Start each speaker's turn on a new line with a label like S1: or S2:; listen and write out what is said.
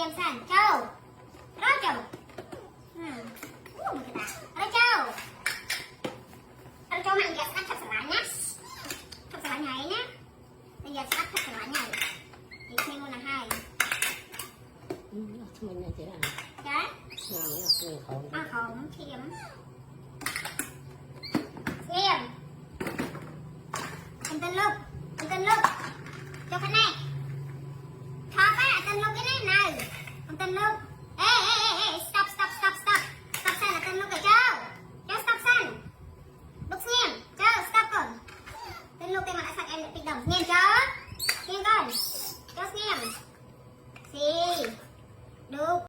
S1: em sàn châu đó châu đó châu đó châu mạnh giờ sắp sửa nhá sắp sửa nhảy nhá bây giờ sắp sửa nhảy thì thêm một là hai
S2: mình này thế nào
S1: đấy
S2: người khổng
S1: khổng thiểm thiểm anh tên lúc cho cái này thọ á tên lúc cái này này ông tên lúc ê stop sen là tên lúc cái cho stop sen lúc xem cho stop con tên lúc cái mà đã sạc em lại bị đồng xem cho con cho xem gì được